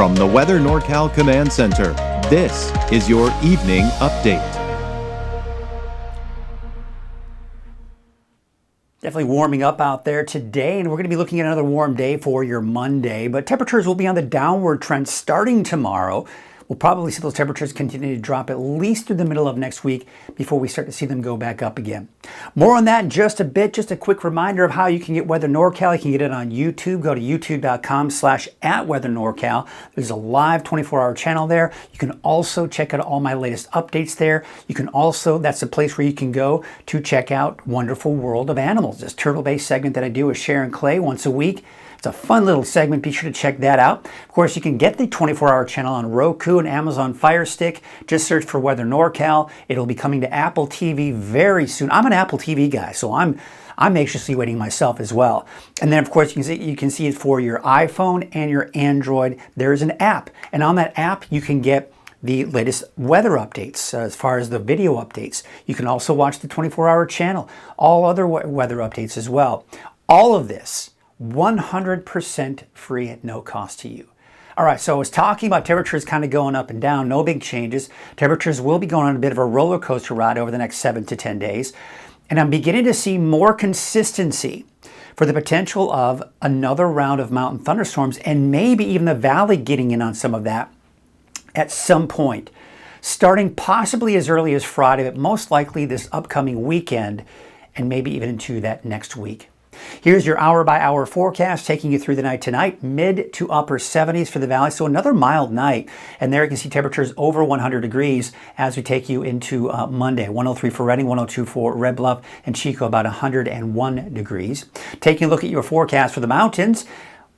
From the Weather NorCal Command Center, this is your evening update. Definitely warming up out there today, and we're going to be looking at another warm day for your Monday, but temperatures will be on the downward trend starting tomorrow. We'll probably see those temperatures continue to drop at least through the middle of next week before we start to see them go back up again. More on that in just a bit. Just a quick reminder of how you can get Weather NorCal. You can get it on YouTube. Go to youtube.com/@WeatherNorCal. There's a live 24-hour channel there. You can also check out all my latest updates there. You can also, that's a place where you can go to check out Wonderful World of Animals, this turtle-based segment that I do with Sharon Clay once a week. It's a fun little segment. Be sure to check that out. Of course, you can get the 24-hour channel on Roku and Amazon Fire Stick. Just search for Weather NorCal. It'll be coming to Apple TV very soon. I'm an Apple TV guy, so I'm anxiously waiting myself as well. And then, of course, you can see it for your iPhone and your Android. There's an app, and on that app, you can get the latest weather updates as far as the video updates. You can also watch the 24-hour channel, all other weather updates as well. All of this 100% free at no cost to you. All right, so I was talking about temperatures kind of going up and down, no big changes. Temperatures will be going on a bit of a roller coaster ride over the next 7 to 10 days. And I'm beginning to see more consistency for the potential of another round of mountain thunderstorms and maybe even the valley getting in on some of that at some point, starting possibly as early as Friday, but most likely this upcoming weekend and maybe even into that next week. Here's your hour-by-hour forecast taking you through the night tonight. Mid to upper 70s for the valley, so another mild night. And there you can see temperatures over 100 degrees as we take you into Monday. 103 for Redding, 102 for Red Bluff, and Chico about 101 degrees. Taking a look at your forecast for the mountains,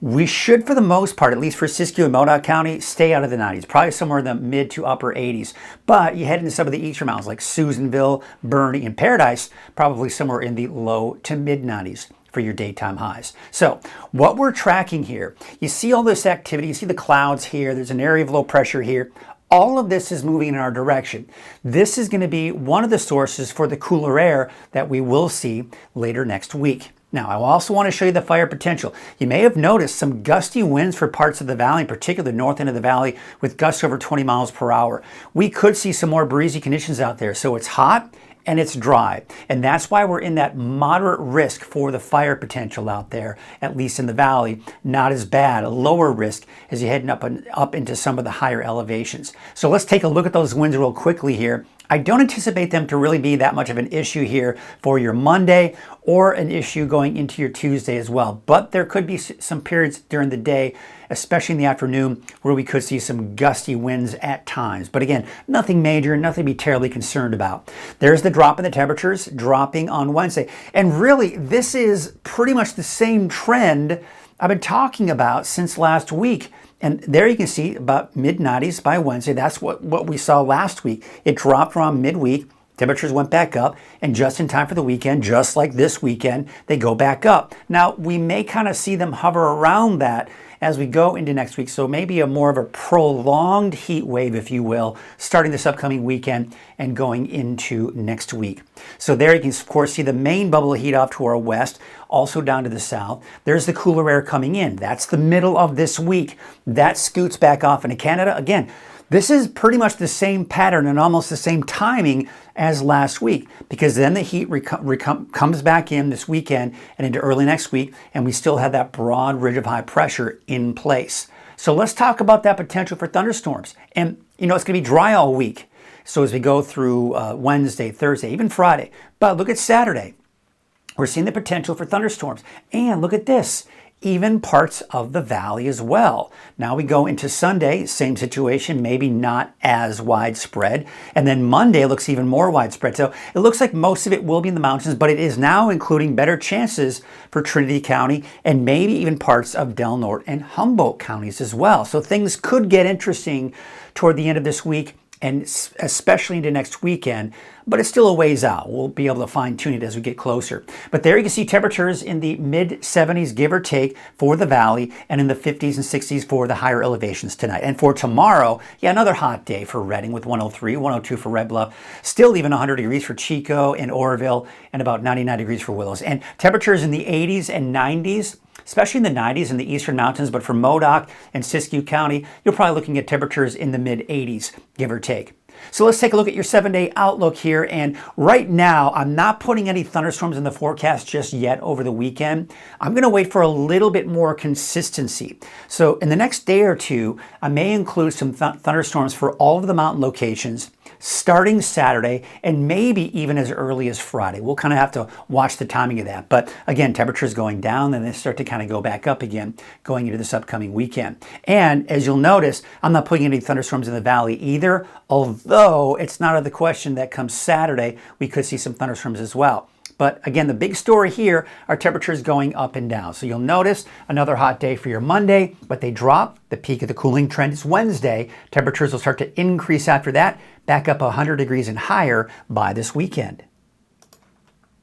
we should, for the most part, at least for Siskiyou and Modoc County, stay out of the 90s, probably somewhere in the mid to upper 80s. But you head into some of the eastern mountains like Susanville, Boerne, and Paradise, probably somewhere in the low to mid 90s for your daytime highs. So what we're tracking here, you see all this activity, you see the clouds here, there's an area of low pressure here. All of this is moving in our direction. This is going to be one of the sources for the cooler air that we will see later next week. Now, I also want to show you the fire potential. You may have noticed some gusty winds for parts of the valley, in particular the north end of the valley, with gusts over 20 miles per hour. We could see some more breezy conditions out there. So it's hot and it's dry. And that's why we're in that moderate risk for the fire potential out there, at least in the valley. Not as bad, a lower risk as you're heading up into some of the higher elevations. So let's take a look at those winds real quickly here. I don't anticipate them to really be that much of an issue here for your Monday or an issue going into your Tuesday as well. But there could be some periods during the day, especially in the afternoon, where we could see some gusty winds at times. But again, nothing major, nothing to be terribly concerned about. There's the drop in the temperatures dropping on Wednesday. And really, this is pretty much the same trend I've been talking about since last week. And there you can see about mid-90s by Wednesday. That's what we saw last week. It dropped around midweek. Temperatures went back up, and just in time for the weekend, just like this weekend, they go back up. Now, we may kind of see them hover around that as we go into next week, so maybe a more of a prolonged heat wave, if you will, starting this upcoming weekend and going into next week. So there you can, of course, see the main bubble of heat off to our west, also down to the south. There's the cooler air coming in. That's the middle of this week. That scoots back off into Canada. Again, this is pretty much the same pattern and almost the same timing as last week, because then the heat comes back in this weekend and into early next week, and we still have that broad ridge of high pressure in place. So let's talk about that potential for thunderstorms. And, you know, it's going to be dry all week. So as we go through Wednesday, Thursday, even Friday. But look at Saturday. We're seeing the potential for thunderstorms. And look at this. Even parts of the valley as well. Now we go into Sunday, same situation, maybe not as widespread. And then Monday looks even more widespread. So it looks like most of it will be in the mountains, but it is now including better chances for Trinity County and maybe even parts of Del Norte and Humboldt counties as well. So things could get interesting toward the end of this week and especially into next weekend, but it's still a ways out. We'll be able to fine tune it as we get closer. But there you can see temperatures in the mid 70s, give or take, for the valley, and in the 50s and 60s for the higher elevations tonight. And for tomorrow, yeah, another hot day for Redding with 103, 102 for Red Bluff, still even 100 degrees for Chico and Oroville, and about 99 degrees for Willows. And temperatures in the 80s and 90s especially in the 90s in the eastern mountains, but for Modoc and Siskiyou County, you're probably looking at temperatures in the mid 80s, give or take. So let's take a look at your 7-day outlook here. And right now, I'm not putting any thunderstorms in the forecast just yet over the weekend. I'm going to wait for a little bit more consistency. So in the next day or two, I may include some thunderstorms for all of the mountain locations starting Saturday and maybe even as early as Friday. We'll kind of have to watch the timing of that. But again, temperatures going down, then they start to kind of go back up again going into this upcoming weekend. And as you'll notice, I'm not putting any thunderstorms in the valley either, although it's not out of the question that come Saturday, we could see some thunderstorms as well. But again, the big story here are temperatures going up and down. So you'll notice another hot day for your Monday, but they drop. The peak of the cooling trend is Wednesday. Temperatures will start to increase after that, back up 100 degrees and higher by this weekend.